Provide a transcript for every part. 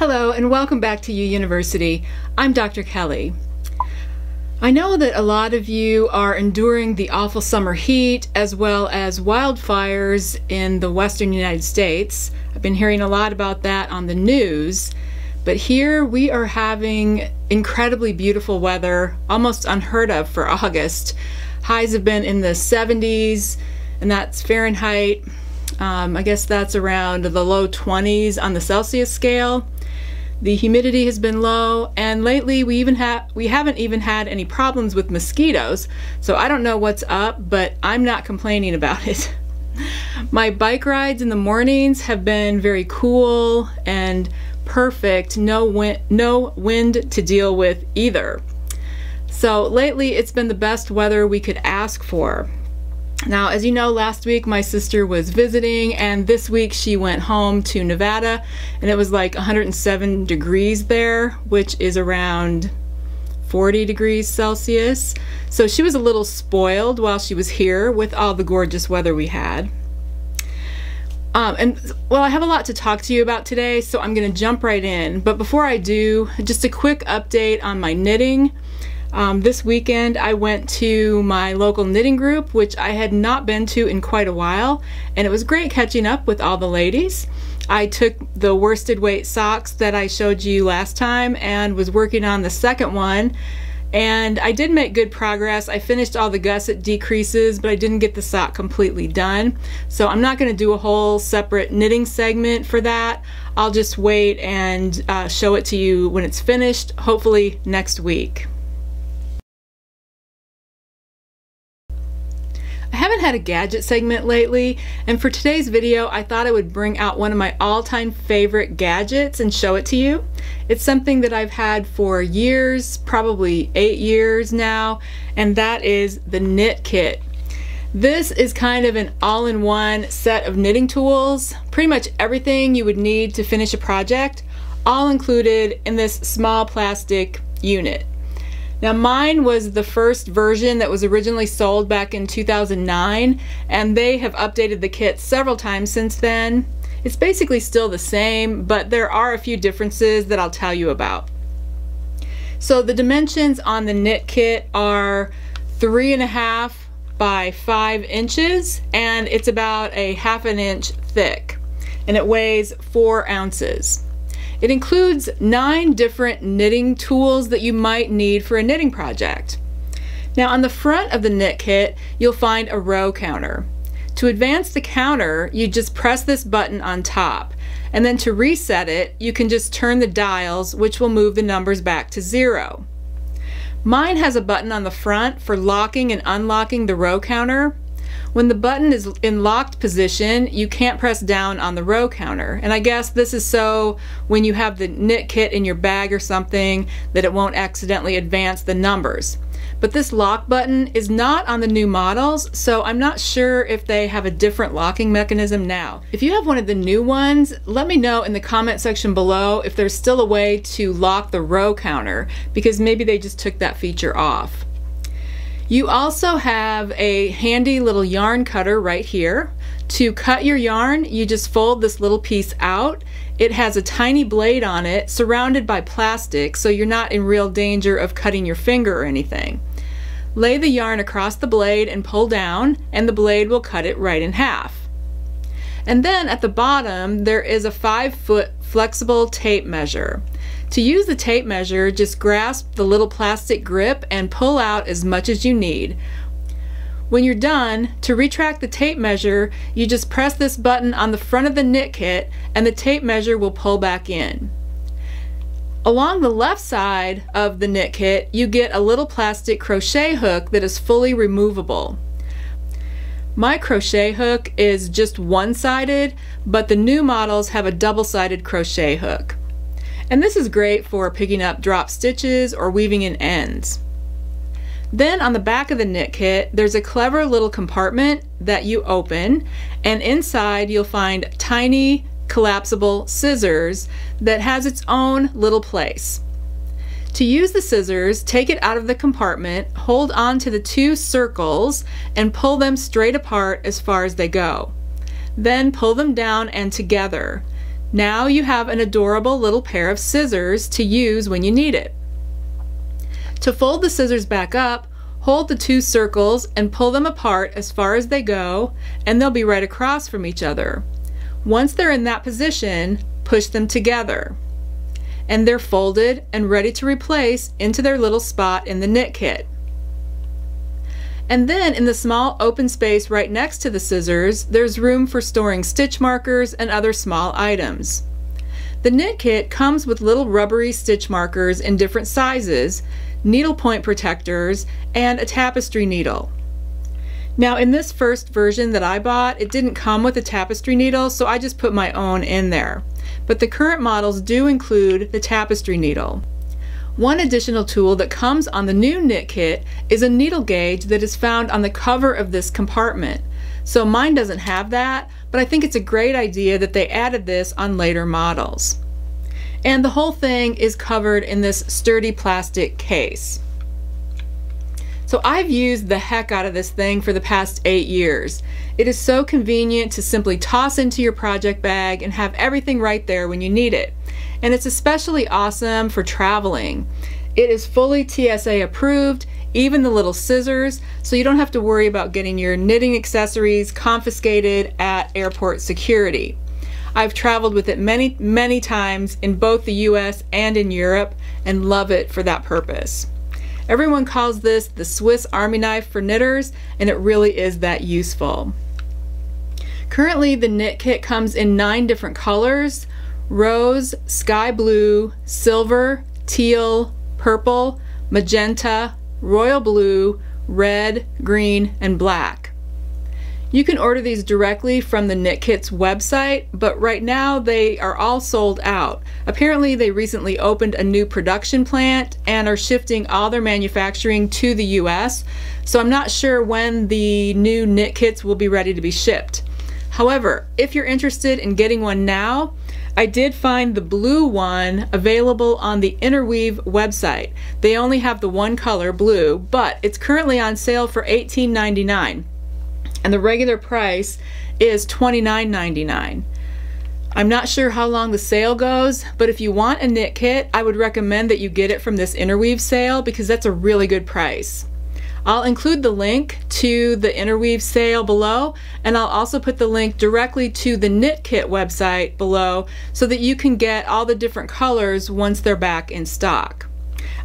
Hello and welcome back to U University. I'm Dr. Kelly. I know that a lot of you are enduring the awful summer heat as well as wildfires in the western United States. I've been hearing a lot about that on the news, but here we are having incredibly beautiful weather, almost unheard of for August. Highs have been in the 70s, and that's Fahrenheit. I guess that's around the low 20s on the Celsius scale. The humidity has been low, and lately we haven't even had any problems with mosquitoes, so I don't know what's up, but I'm not complaining about it. My bike rides in the mornings have been very cool and perfect, no wind to deal with either. So lately it's been the best weather we could ask for. Now, as you know, last week my sister was visiting, and this week she went home to Nevada, and it was like 107 degrees there, which is around 40 degrees Celsius. So she was a little spoiled while she was here with all the gorgeous weather we had. Well, I have a lot to talk to you about today, so I'm going to jump right in. But before I do, just a quick update on my knitting. This weekend I went to my local knitting group, which I had not been to in quite a while, and it was great catching up with all the ladies. I took the worsted weight socks that I showed you last time and was working on the second one, and I did make good progress. I finished all the gusset decreases, but I didn't get the sock completely done, so I'm not going to do a whole separate knitting segment for that. I'll just wait and show it to you when it's finished, hopefully next week. I haven't had a gadget segment lately, and for today's video I thought I would bring out one of my all-time favorite gadgets and show it to you. It's something that I've had for years, probably 8 years now, and that is the knit kit. This is kind of an all-in-one set of knitting tools, pretty much everything you would need to finish a project, all included in this small plastic unit. Now, mine was the first version that was originally sold back in 2009, and they have updated the kit several times since then. It's basically still the same, but there are a few differences that I'll tell you about. So the dimensions on the knit kit are 3.5 by 5 inches, and it's about a 1/2 inch thick, and it weighs 4 ounces. It includes 9 different knitting tools that you might need for a knitting project. Now, on the front of the knit kit, you'll find a row counter. To advance the counter, you just press this button on top, and then to reset it, you can just turn the dials, which will move the numbers back to 0. Mine has a button on the front for locking and unlocking the row counter. When the button is in locked position, you can't press down on the row counter. And I guess this is so when you have the knit kit in your bag or something that it won't accidentally advance the numbers. But this lock button is not on the new models, so I'm not sure if they have a different locking mechanism now. If you have one of the new ones, let me know in the comment section below if there's still a way to lock the row counter, because maybe they just took that feature off. You also have a handy little yarn cutter right here. To cut your yarn, you just fold this little piece out. It has a tiny blade on it surrounded by plastic, so you're not in real danger of cutting your finger or anything. Lay the yarn across the blade and pull down, and the blade will cut it right in half. And then at the bottom there is a 5-foot flexible tape measure. To use the tape measure, just grasp the little plastic grip and pull out as much as you need. When you're done, to retract the tape measure, you just press this button on the front of the knit kit and the tape measure will pull back in. Along the left side of the knit kit, you get a little plastic crochet hook that is fully removable. My crochet hook is just one-sided, but the new models have a double-sided crochet hook. And this is great for picking up drop stitches or weaving in ends. Then on the back of the knit kit, there's a clever little compartment that you open, and inside you'll find tiny collapsible scissors that has its own little place. To use the scissors, take it out of the compartment, hold on to the 2 circles, and pull them straight apart as far as they go. Then pull them down and together. Now you have an adorable little pair of scissors to use when you need it. To fold the scissors back up, hold the two circles and pull them apart as far as they go, and they'll be right across from each other. Once they're in that position, push them together, and they're folded and ready to replace into their little spot in the knit kit. And then in the small open space right next to the scissors, there's room for storing stitch markers and other small items. The knit kit comes with little rubbery stitch markers in different sizes, needle point protectors, and a tapestry needle. Now in this first version that I bought, it didn't come with a tapestry needle, so I just put my own in there. But the current models do include the tapestry needle. One additional tool that comes on the new knit kit is a needle gauge that is found on the cover of this compartment. So mine doesn't have that, but I think it's a great idea that they added this on later models. And the whole thing is covered in this sturdy plastic case. So I've used the heck out of this thing for the past 8 years. It is so convenient to simply toss into your project bag and have everything right there when you need it. And it's especially awesome for traveling. It is fully TSA approved, even the little scissors, so you don't have to worry about getting your knitting accessories confiscated at airport security. I've traveled with it many times in both the US and in Europe and love it for that purpose. Everyone calls this the Swiss Army knife for knitters, and it really is that useful. Currently the knit kit comes in 9 different colors: rose, sky blue, silver, teal, purple, magenta, royal blue, red, green, and black. You can order these directly from the knit kit's website, but right now they are all sold out. Apparently they recently opened a new production plant and are shifting all their manufacturing to the US, so I'm not sure when the new knit kits will be ready to be shipped. However, if you're interested in getting one now, I did find the blue one available on the Interweave website. They only have the one color, blue, but it's currently on sale for $18.99. And the regular price is $29.99. I'm not sure how long the sale goes, but if you want a knit kit, I would recommend that you get it from this Interweave sale because that's a really good price. I'll include the link to the Interweave sale below, and I'll also put the link directly to the knit kit website below so that you can get all the different colors once they're back in stock.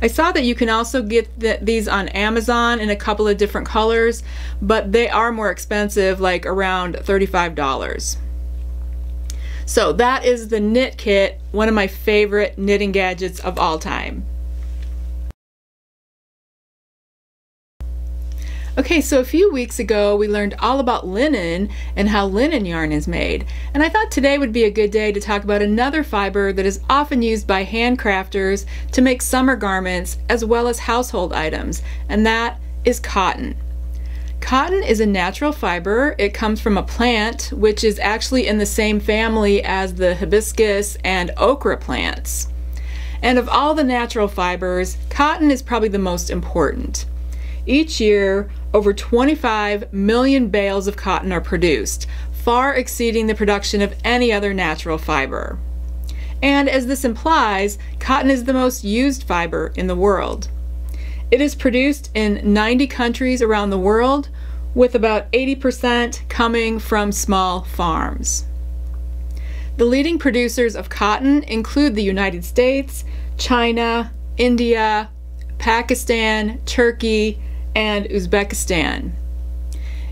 I saw that you can also get these on Amazon in a couple of different colors, but they are more expensive, like around $35. So that is the knit kit, one of my favorite knitting gadgets of all time. Okay, so a few weeks ago we learned all about linen and how linen yarn is made, and I thought today would be a good day to talk about another fiber that is often used by handcrafters to make summer garments as well as household items, and that is cotton. Cotton is a natural fiber. It comes from a plant which is actually in the same family as the hibiscus and okra plants. And of all the natural fibers, cotton is probably the most important. Each year, over 25 million bales of cotton are produced, far exceeding the production of any other natural fiber. And as this implies, cotton is the most used fiber in the world. It is produced in 90 countries around the world, with about 80% coming from small farms. The leading producers of cotton include the United States, China, India, Pakistan, Turkey, and Uzbekistan.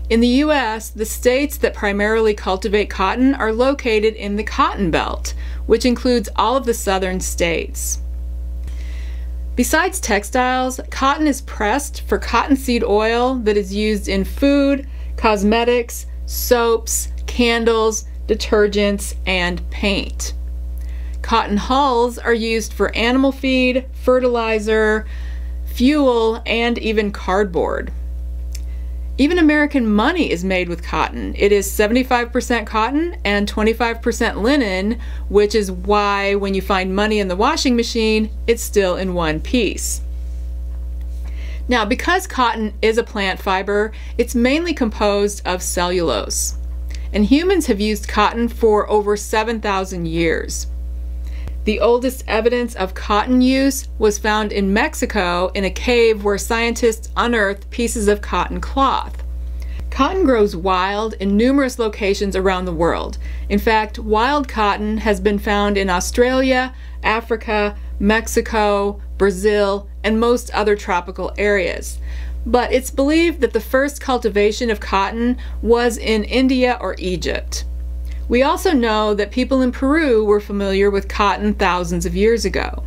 In the US, the states that primarily cultivate cotton are located in the Cotton Belt, which includes all of the southern states. Besides textiles, cotton is pressed for cottonseed oil that is used in food, cosmetics, soaps, candles, detergents, and paint. Cotton hulls are used for animal feed, fertilizer, fuel, and even cardboard. Even American money is made with cotton. It is 75% cotton and 25% linen, which is why when you find money in the washing machine, it's still in one piece. Now, because cotton is a plant fiber, it's mainly composed of cellulose. and humans have used cotton for over 7,000 years. The oldest evidence of cotton use was found in Mexico in a cave where scientists unearthed pieces of cotton cloth. Cotton grows wild in numerous locations around the world. In fact, wild cotton has been found in Australia, Africa, Mexico, Brazil, and most other tropical areas. But it's believed that the first cultivation of cotton was in India or Egypt. We also know that people in Peru were familiar with cotton thousands of years ago.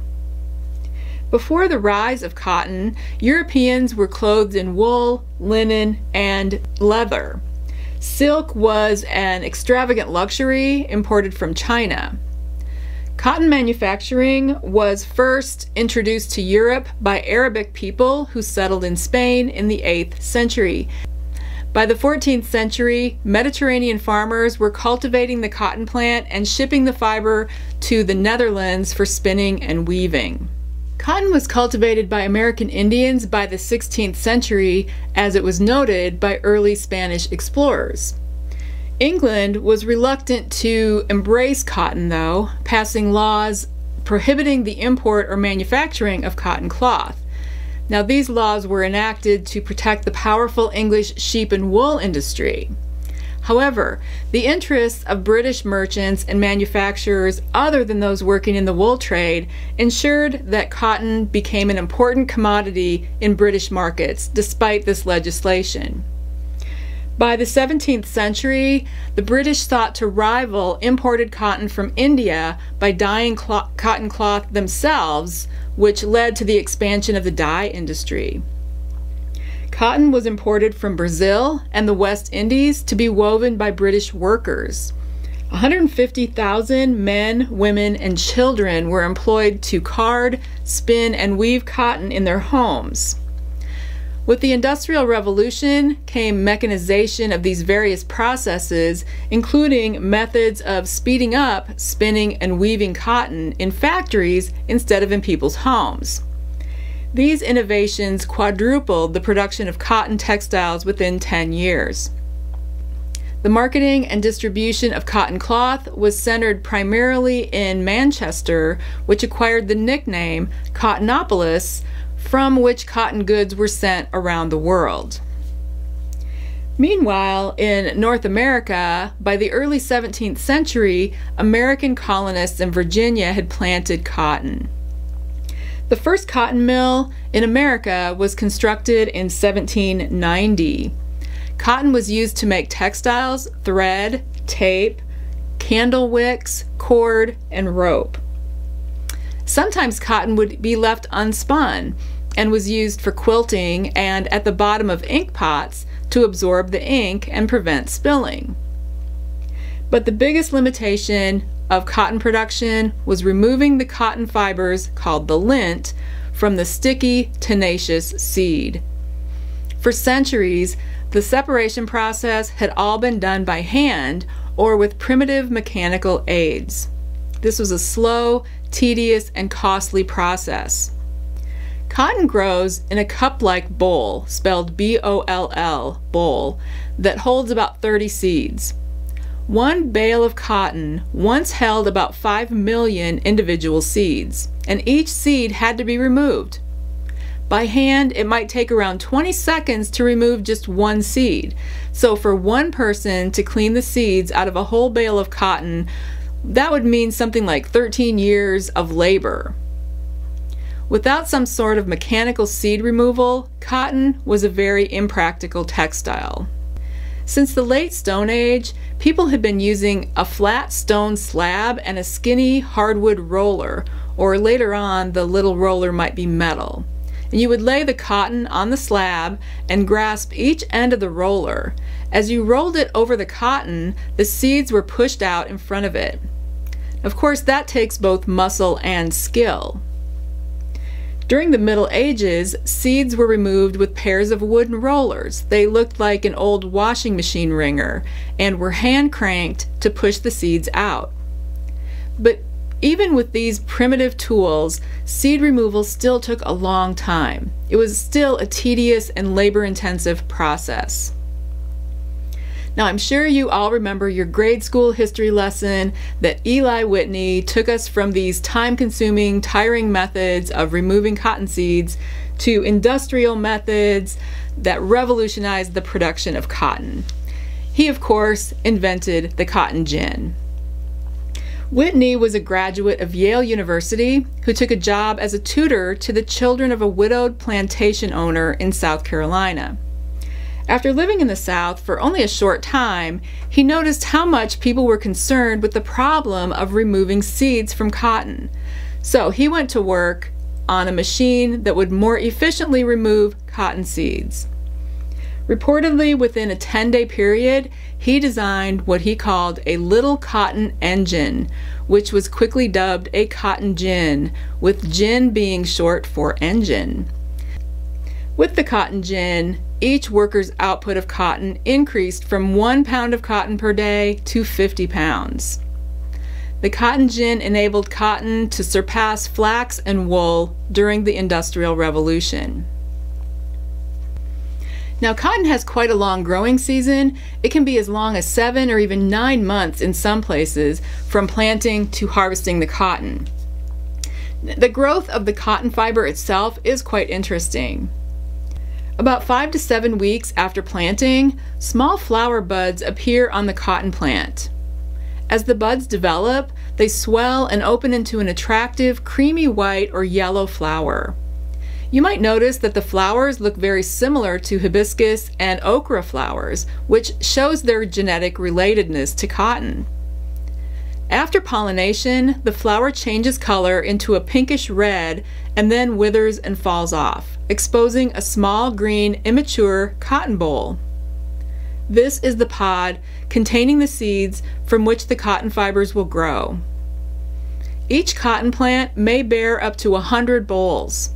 Before the rise of cotton, Europeans were clothed in wool, linen, and leather. Silk was an extravagant luxury imported from China. Cotton manufacturing was first introduced to Europe by Arabic people who settled in Spain in the 8th century. By the 14th century, Mediterranean farmers were cultivating the cotton plant and shipping the fiber to the Netherlands for spinning and weaving. Cotton was cultivated by American Indians by the 16th century, as it was noted by early Spanish explorers. England was reluctant to embrace cotton, though, passing laws prohibiting the import or manufacturing of cotton cloth. Now, these laws were enacted to protect the powerful English sheep and wool industry. However, the interests of British merchants and manufacturers other than those working in the wool trade ensured that cotton became an important commodity in British markets despite this legislation. By the 17th century, the British sought to rival imported cotton from India by dyeing cotton cloth themselves, which led to the expansion of the dye industry. Cotton was imported from Brazil and the West Indies to be woven by British workers. 150,000 men, women, and children were employed to card, spin, and weave cotton in their homes. With the Industrial Revolution came mechanization of these various processes, including methods of speeding up spinning and weaving cotton in factories instead of in people's homes. These innovations quadrupled the production of cotton textiles within 10 years. The marketing and distribution of cotton cloth was centered primarily in Manchester, which acquired the nickname Cottonopolis, from which cotton goods were sent around the world. Meanwhile, in North America, by the early 17th century, American colonists in Virginia had planted cotton. The first cotton mill in America was constructed in 1790. Cotton was used to make textiles, thread, tape, candle wicks, cord, and rope. Sometimes cotton would be left unspun and was used for quilting and at the bottom of ink pots to absorb the ink and prevent spilling. But the biggest limitation of cotton production was removing the cotton fibers, called the lint, from the sticky, tenacious seed. For centuries, the separation process had all been done by hand or with primitive mechanical aids. This was a slow, tedious, and costly process. Cotton grows in a cup-like boll, spelled B-O-L-L, boll, that holds about 30 seeds. One bale of cotton once held about 5 million individual seeds, and each seed had to be removed. By hand, it might take around 20 seconds to remove just one seed. So for one person to clean the seeds out of a whole bale of cotton, that would mean something like 13 years of labor. Without some sort of mechanical seed removal, cotton was a very impractical textile. Since the late Stone Age, people had been using a flat stone slab and a skinny hardwood roller, or later on the little roller might be metal. And you would lay the cotton on the slab and grasp each end of the roller. As you rolled it over the cotton, the seeds were pushed out in front of it. Of course, that takes both muscle and skill. During the Middle Ages, seeds were removed with pairs of wooden rollers. They looked like an old washing machine wringer and were hand cranked to push the seeds out. But even with these primitive tools, seed removal still took a long time. It was still a tedious and labor-intensive process. Now, I'm sure you all remember your grade school history lesson that Eli Whitney took us from these time-consuming, tiring methods of removing cotton seeds to industrial methods that revolutionized the production of cotton. He, of course, invented the cotton gin. Whitney was a graduate of Yale University who took a job as a tutor to the children of a widowed plantation owner in South Carolina. After living in the South for only a short time, he noticed how much people were concerned with the problem of removing seeds from cotton. So he went to work on a machine that would more efficiently remove cotton seeds. Reportedly, within a 10-day period, he designed what he called a little cotton engine, which was quickly dubbed a cotton gin, with gin being short for engine. With the cotton gin, each worker's output of cotton increased from 1 pound of cotton per day to 50 pounds. The cotton gin enabled cotton to surpass flax and wool during the Industrial Revolution. Now, cotton has quite a long growing season. It can be as long as 7 or even 9 months in some places from planting to harvesting the cotton. The growth of the cotton fiber itself is quite interesting. About 5 to 7 weeks after planting, small flower buds appear on the cotton plant. As the buds develop, they swell and open into an attractive creamy white or yellow flower. You might notice that the flowers look very similar to hibiscus and okra flowers, which shows their genetic relatedness to cotton. After pollination, the flower changes color into a pinkish red and then withers and falls off, exposing a small green immature cotton boll. This is the pod containing the seeds from which the cotton fibers will grow. Each cotton plant may bear up to 100 bolls.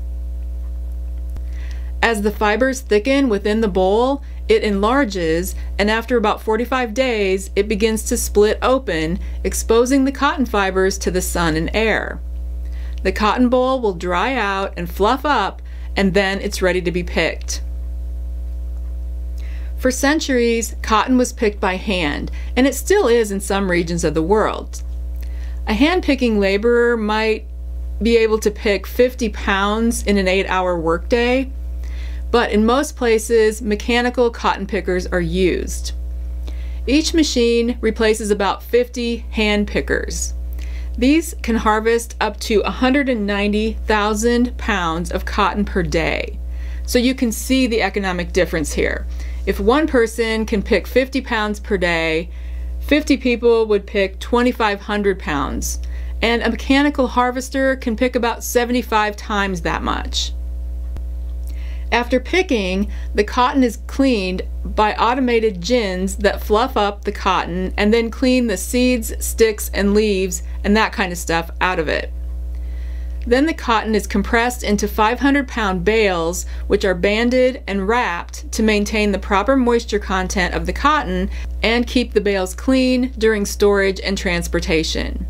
As the fibers thicken within the boll, it enlarges, and after about 45 days, it begins to split open, exposing the cotton fibers to the sun and air. The cotton boll will dry out and fluff up, and then it's ready to be picked. For centuries, cotton was picked by hand, and it still is in some regions of the world. A hand-picking laborer might be able to pick 50 pounds in an 8-hour workday, but in most places, mechanical cotton pickers are used. Each machine replaces about 50 hand pickers. These can harvest up to 190,000 pounds of cotton per day. So you can see the economic difference here. If one person can pick 50 pounds per day, 50 people would pick 2,500 pounds, and a mechanical harvester can pick about 75 times that much. After picking, the cotton is cleaned by automated gins that fluff up the cotton and then clean the seeds, sticks, and leaves and that kind of stuff out of it. Then the cotton is compressed into 500-pound bales, which are banded and wrapped to maintain the proper moisture content of the cotton and keep the bales clean during storage and transportation.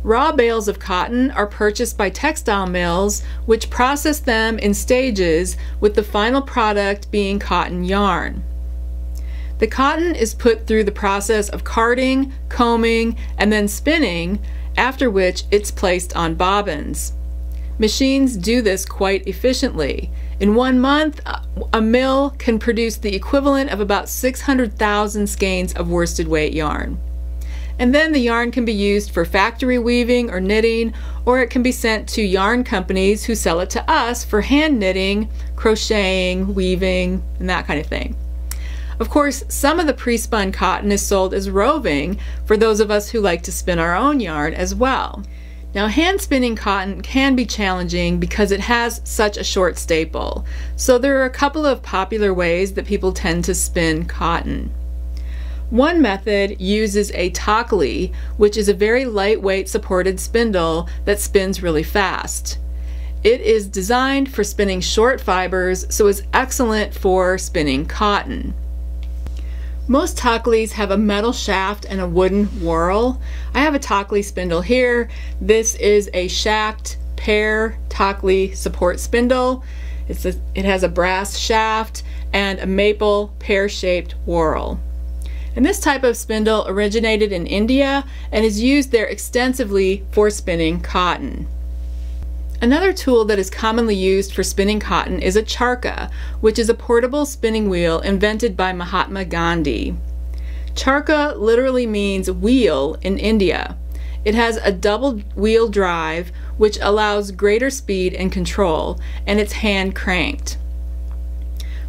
Raw bales of cotton are purchased by textile mills, which process them in stages, with the final product being cotton yarn. The cotton is put through the process of carding, combing, and then spinning, after which it's placed on bobbins. Machines do this quite efficiently. In 1 month, a mill can produce the equivalent of about 600,000 skeins of worsted weight yarn. And then the yarn can be used for factory weaving or knitting, or it can be sent to yarn companies who sell it to us for hand knitting, crocheting, weaving, and that kind of thing. Of course, some of the pre-spun cotton is sold as roving for those of us who like to spin our own yarn as well. Now, hand spinning cotton can be challenging because it has such a short staple. So there are a couple of popular ways that people tend to spin cotton. One method uses a tockley, which is a very lightweight supported spindle that spins really fast. It is designed for spinning short fibers, so it's excellent for spinning cotton. Most tockleys have a metal shaft and a wooden whorl. I have a tockley spindle here. This is a shacked pear tockley support spindle. It has a brass shaft and a maple pear-shaped whorl. And this type of spindle originated in India and is used there extensively for spinning cotton. Another tool that is commonly used for spinning cotton is a charkha, which is a portable spinning wheel invented by Mahatma Gandhi. Charkha literally means wheel in India. It has a double wheel drive, which allows greater speed and control, and it's hand cranked.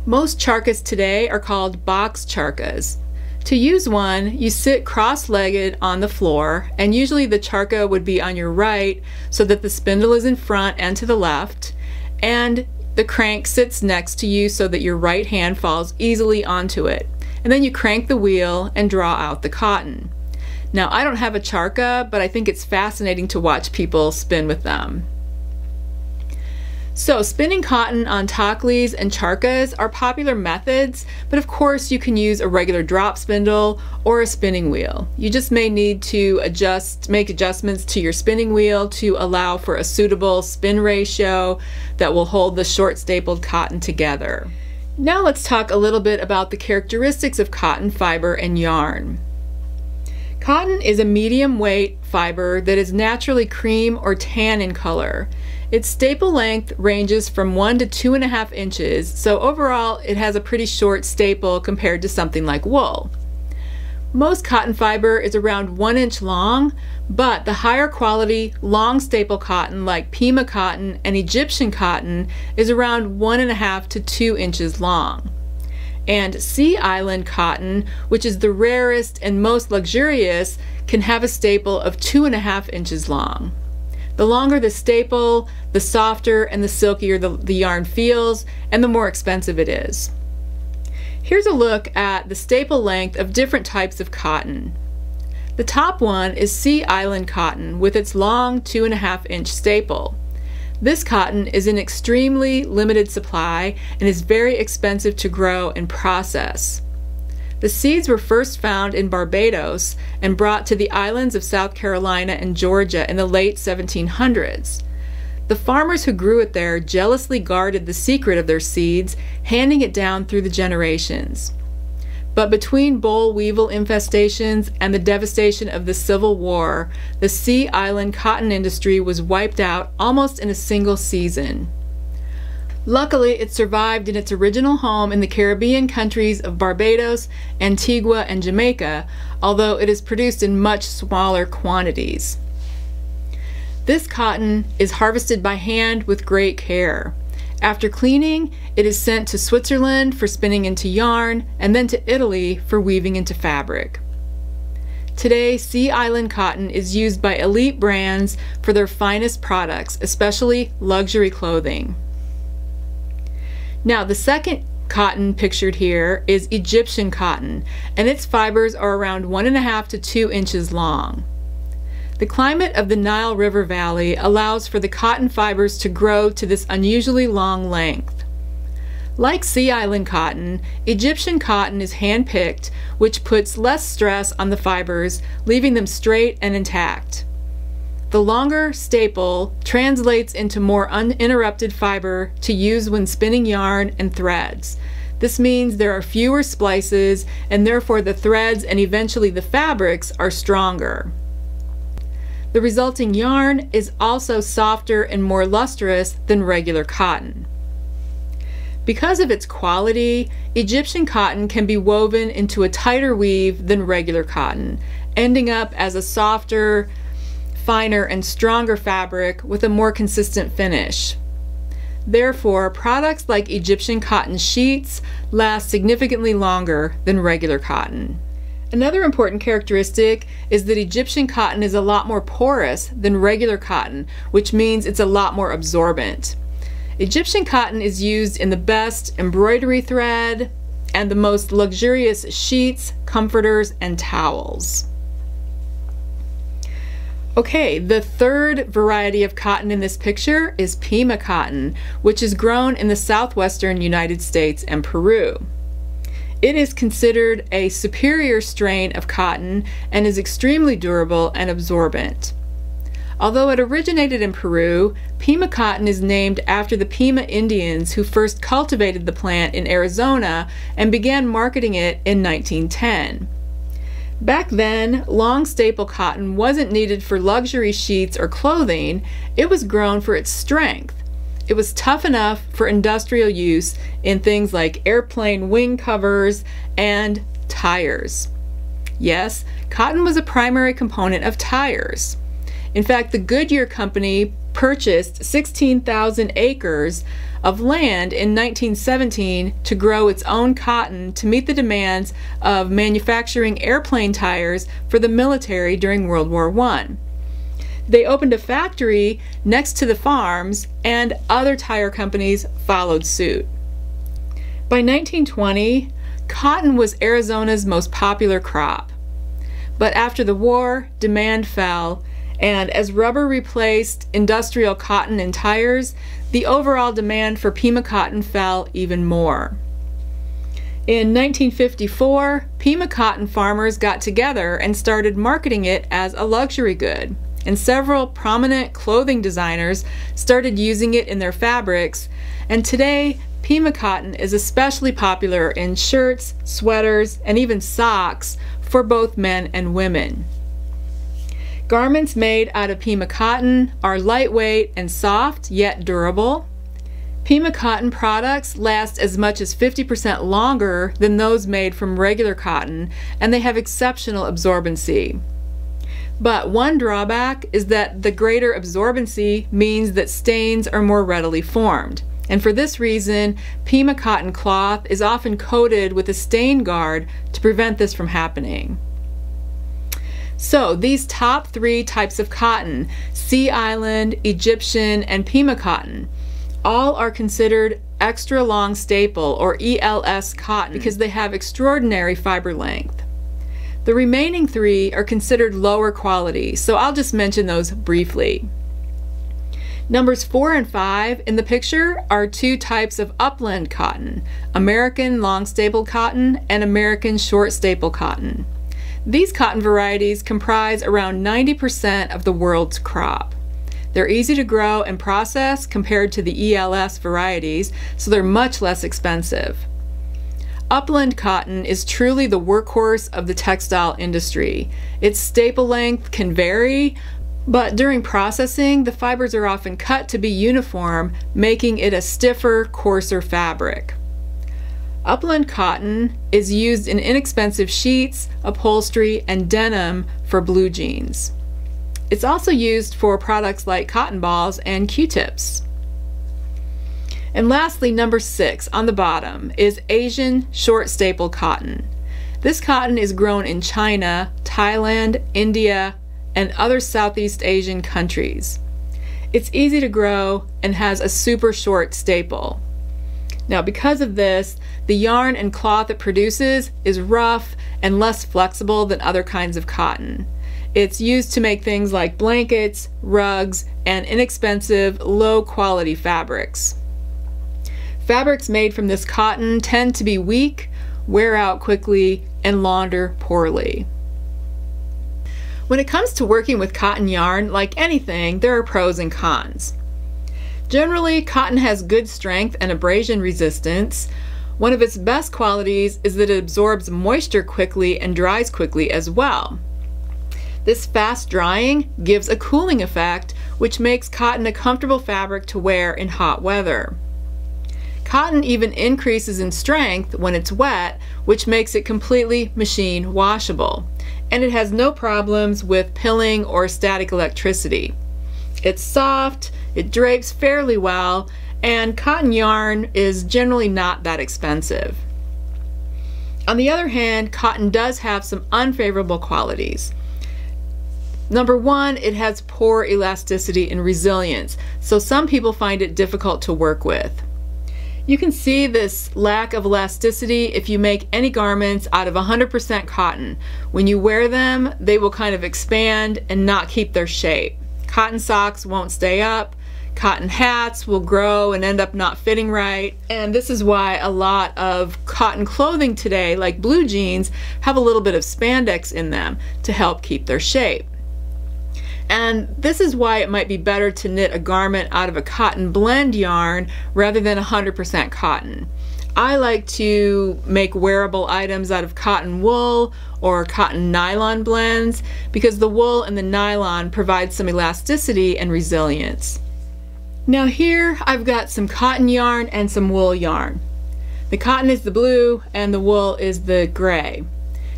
Most charkhas today are called box charkhas. To use one, you sit cross-legged on the floor, and usually the charkha would be on your right so that the spindle is in front and to the left, and the crank sits next to you so that your right hand falls easily onto it. And then you crank the wheel and draw out the cotton. Now, I don't have a charkha, but I think it's fascinating to watch people spin with them. So spinning cotton on taklis and charkhas are popular methods, but of course you can use a regular drop spindle or a spinning wheel. You just may need to make adjustments to your spinning wheel to allow for a suitable spin ratio that will hold the short stapled cotton together. Now let's talk a little bit about the characteristics of cotton fiber and yarn. Cotton is a medium weight fiber that is naturally cream or tan in color. Its staple length ranges from 1 to 2.5 inches, so overall it has a pretty short staple compared to something like wool. Most cotton fiber is around 1 inch long, but the higher quality long staple cotton like Pima cotton and Egyptian cotton is around 1.5 to 2 inches long. And Sea Island cotton, which is the rarest and most luxurious, can have a staple of 2.5 inches long. The longer the staple, the softer and the silkier the yarn feels, and the more expensive it is. Here's a look at the staple length of different types of cotton. The top one is Sea Island cotton with its long 2.5 inch staple. This cotton is in extremely limited supply and is very expensive to grow and process. The seeds were first found in Barbados and brought to the islands of South Carolina and Georgia in the late 1700s. The farmers who grew it there jealously guarded the secret of their seeds, handing it down through the generations. But between boll weevil infestations and the devastation of the Civil War, the Sea Island cotton industry was wiped out almost in a single season. Luckily, it survived in its original home in the Caribbean countries of Barbados, Antigua, and Jamaica, although it is produced in much smaller quantities. This cotton is harvested by hand with great care. After cleaning, it is sent to Switzerland for spinning into yarn, and then to Italy for weaving into fabric. Today, Sea Island cotton is used by elite brands for their finest products, especially luxury clothing. Now, the second cotton pictured here is Egyptian cotton, and its fibers are around 1.5 to 2 inches long. The climate of the Nile River Valley allows for the cotton fibers to grow to this unusually long length. Like Sea Island cotton, Egyptian cotton is hand-picked, which puts less stress on the fibers, leaving them straight and intact. The longer staple translates into more uninterrupted fiber to use when spinning yarn and threads. This means there are fewer splices, and therefore the threads and eventually the fabrics are stronger. The resulting yarn is also softer and more lustrous than regular cotton. Because of its quality, Egyptian cotton can be woven into a tighter weave than regular cotton, ending up as a softer, finer, and stronger fabric with a more consistent finish. Therefore, products like Egyptian cotton sheets last significantly longer than regular cotton. Another important characteristic is that Egyptian cotton is a lot more porous than regular cotton, which means it's a lot more absorbent. Egyptian cotton is used in the best embroidery thread and the most luxurious sheets, comforters, and towels. Okay, the third variety of cotton in this picture is Pima cotton, which is grown in the southwestern United States and Peru. It is considered a superior strain of cotton and is extremely durable and absorbent. Although it originated in Peru, Pima cotton is named after the Pima Indians who first cultivated the plant in Arizona and began marketing it in 1910. Back then, long staple cotton wasn't needed for luxury sheets or clothing. It was grown for its strength. It was tough enough for industrial use in things like airplane wing covers and tires. Yes, cotton was a primary component of tires. In fact, the Goodyear Company purchased 16,000 acres of land in 1917 to grow its own cotton to meet the demands of manufacturing airplane tires for the military during World War I. They opened a factory next to the farms, and other tire companies followed suit. By 1920, cotton was Arizona's most popular crop. But after the war, demand fell, and as rubber replaced industrial cotton in tires, the overall demand for Pima cotton fell even more. In 1954, Pima cotton farmers got together and started marketing it as a luxury good, and several prominent clothing designers started using it in their fabrics, and today Pima cotton is especially popular in shirts, sweaters, and even socks for both men and women. Garments made out of Pima cotton are lightweight and soft, yet durable. Pima cotton products last as much as 50% longer than those made from regular cotton, and they have exceptional absorbency. But one drawback is that the greater absorbency means that stains are more readily formed. And for this reason, Pima cotton cloth is often coated with a stain guard to prevent this from happening. So these top three types of cotton, Sea Island, Egyptian, and Pima cotton, all are considered extra long staple or ELS cotton because they have extraordinary fiber length. The remaining three are considered lower quality, so I'll just mention those briefly. Numbers 4 and 5 in the picture are two types of upland cotton, American long staple cotton and American short staple cotton. These cotton varieties comprise around 90% of the world's crop. They're easy to grow and process compared to the ELS varieties, so they're much less expensive. Upland cotton is truly the workhorse of the textile industry. Its staple length can vary, but during processing, the fibers are often cut to be uniform, making it a stiffer, coarser fabric. Upland cotton is used in inexpensive sheets, upholstery, and denim for blue jeans. It's also used for products like cotton balls and Q-tips. And lastly, number 6 on the bottom is Asian short staple cotton. This cotton is grown in China, Thailand, India, and other Southeast Asian countries. It's easy to grow and has a super short staple. Now, because of this, the yarn and cloth it produces is rough and less flexible than other kinds of cotton. It's used to make things like blankets, rugs, and inexpensive, low-quality fabrics. Fabrics made from this cotton tend to be weak, wear out quickly, and launder poorly. When it comes to working with cotton yarn, like anything, there are pros and cons. Generally, cotton has good strength and abrasion resistance. One of its best qualities is that it absorbs moisture quickly and dries quickly as well. This fast drying gives a cooling effect, which makes cotton a comfortable fabric to wear in hot weather. Cotton even increases in strength when it's wet, which makes it completely machine washable. And it has no problems with pilling or static electricity. It's soft, it drapes fairly well, and cotton yarn is generally not that expensive. On the other hand, cotton does have some unfavorable qualities. Number 1, it has poor elasticity and resilience, so some people find it difficult to work with. You can see this lack of elasticity if you make any garments out of 100% cotton. When you wear them, they will kind of expand and not keep their shape. Cotton socks won't stay up, cotton hats will grow and end up not fitting right, and this is why a lot of cotton clothing today, like blue jeans, have a little bit of spandex in them to help keep their shape. And this is why it might be better to knit a garment out of a cotton blend yarn rather than 100% cotton. I like to make wearable items out of cotton wool or cotton nylon blends because the wool and the nylon provide some elasticity and resilience. Now here I've got some cotton yarn and some wool yarn. The cotton is the blue and the wool is the gray.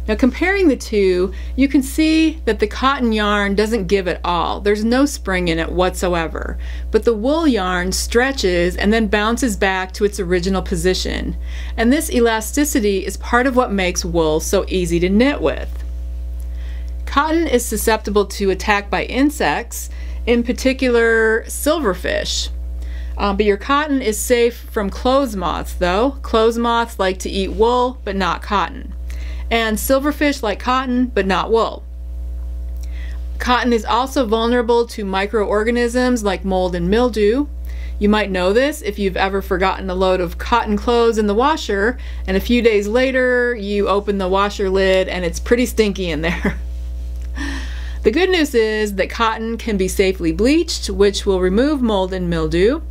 Now comparing the two, you can see that the cotton yarn doesn't give at all. There's no spring in it whatsoever. But the wool yarn stretches and then bounces back to its original position. And this elasticity is part of what makes wool so easy to knit with. Cotton is susceptible to attack by insects, in particular silverfish. But your cotton is safe from clothes moths though. Clothes moths like to eat wool but not cotton. And silverfish like cotton but not wool. Cotton is also vulnerable to microorganisms like mold and mildew. You might know this if you've ever forgotten a load of cotton clothes in the washer and a few days later you open the washer lid and it's pretty stinky in there. The good news is that cotton can be safely bleached, which will remove mold and mildew.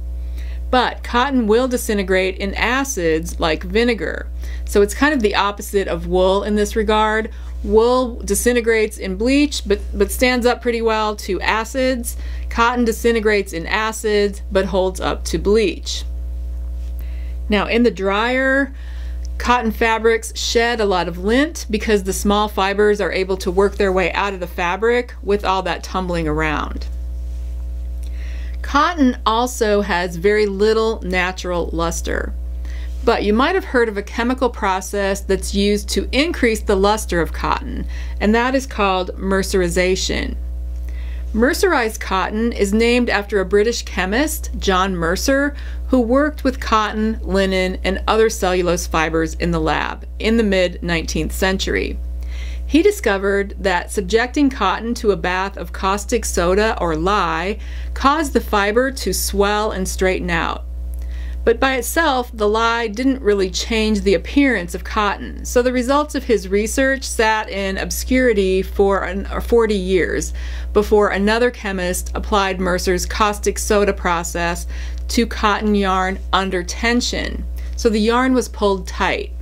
But cotton will disintegrate in acids like vinegar. So it's kind of the opposite of wool in this regard. Wool disintegrates in bleach but stands up pretty well to acids. Cotton disintegrates in acids but holds up to bleach. Now in the dryer, cotton fabrics shed a lot of lint because the small fibers are able to work their way out of the fabric with all that tumbling around. Cotton also has very little natural luster, but you might have heard of a chemical process that's used to increase the luster of cotton, and that is called mercerization. Mercerized cotton is named after a British chemist, John Mercer, who worked with cotton, linen, and other cellulose fibers in the lab in the mid-19th century. He discovered that subjecting cotton to a bath of caustic soda or lye caused the fiber to swell and straighten out. But by itself, the lye didn't really change the appearance of cotton, so the results of his research sat in obscurity for 40 years before another chemist applied Mercer's caustic soda process to cotton yarn under tension, so the yarn was pulled tight.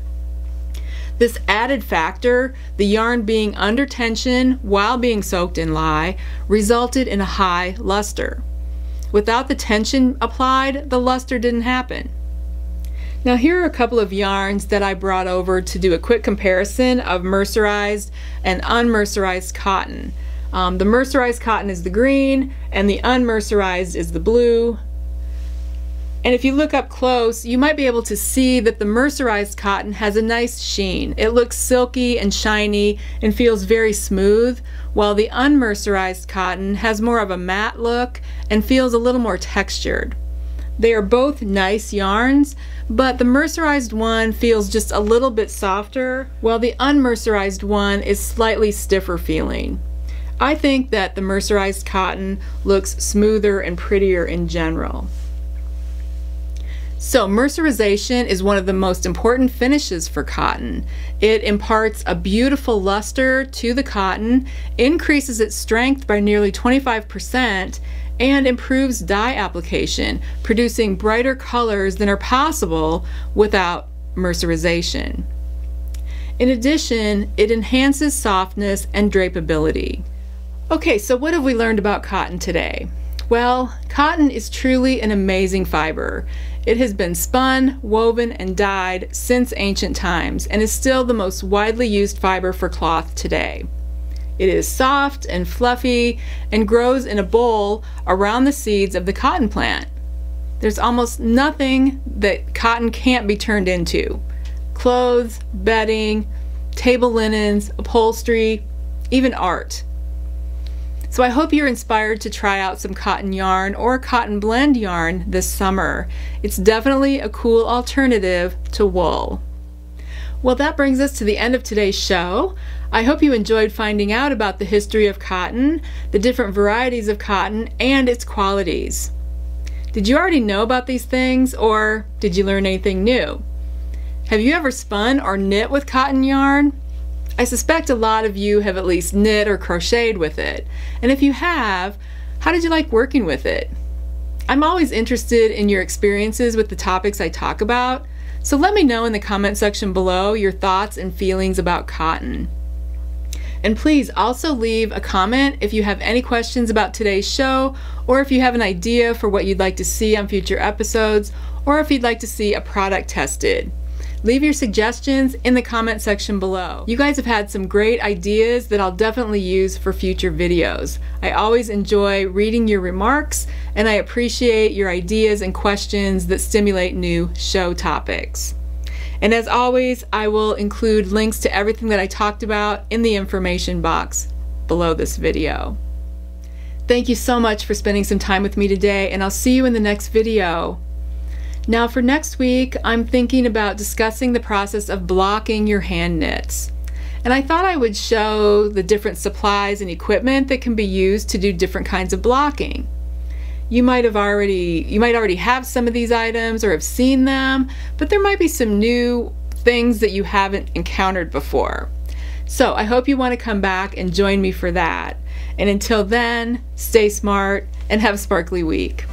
This added factor, the yarn being under tension while being soaked in lye, resulted in a high luster. Without the tension applied, the luster didn't happen. Now here are a couple of yarns that I brought over to do a quick comparison of mercerized and unmercerized cotton. The mercerized cotton is the green and the unmercerized is the blue. And if you look up close, you might be able to see that the mercerized cotton has a nice sheen. It looks silky and shiny and feels very smooth, while the unmercerized cotton has more of a matte look and feels a little more textured. They are both nice yarns, but the mercerized one feels just a little bit softer, while the unmercerized one is slightly stiffer feeling. I think that the mercerized cotton looks smoother and prettier in general. So mercerization is one of the most important finishes for cotton. It imparts a beautiful luster to the cotton, increases its strength by nearly 25%, and improves dye application, producing brighter colors than are possible without mercerization. In addition, it enhances softness and drapeability. Okay, so what have we learned about cotton today? Well, cotton is truly an amazing fiber. It has been spun, woven, and dyed since ancient times and is still the most widely used fiber for cloth today. It is soft and fluffy and grows in a bowl around the seeds of the cotton plant. There's almost nothing that cotton can't be turned into. Clothes, bedding, table linens, upholstery, even art. So I hope you're inspired to try out some cotton yarn or cotton blend yarn this summer. It's definitely a cool alternative to wool. Well, that brings us to the end of today's show. I hope you enjoyed finding out about the history of cotton, the different varieties of cotton, and its qualities. Did you already know about these things, or did you learn anything new? Have you ever spun or knit with cotton yarn? I suspect a lot of you have at least knit or crocheted with it. And if you have, how did you like working with it? I'm always interested in your experiences with the topics I talk about, So let me know in the comment section below your thoughts and feelings about cotton. And please also leave a comment if you have any questions about today's show, or if you have an idea for what you'd like to see on future episodes, or if you'd like to see a product tested. Leave your suggestions in the comment section below. You guys have had some great ideas that I'll definitely use for future videos. I always enjoy reading your remarks, and I appreciate your ideas and questions that stimulate new show topics. And as always, I will include links to everything that I talked about in the information box below this video. Thank you so much for spending some time with me today, and I'll see you in the next video. Now for next week, I'm thinking about discussing the process of blocking your hand knits. And I thought I would show the different supplies and equipment that can be used to do different kinds of blocking. You might already have some of these items or have seen them, but there might be some new things that you haven't encountered before. So I hope you want to come back and join me for that. And until then, stay smart and have a sparkly week.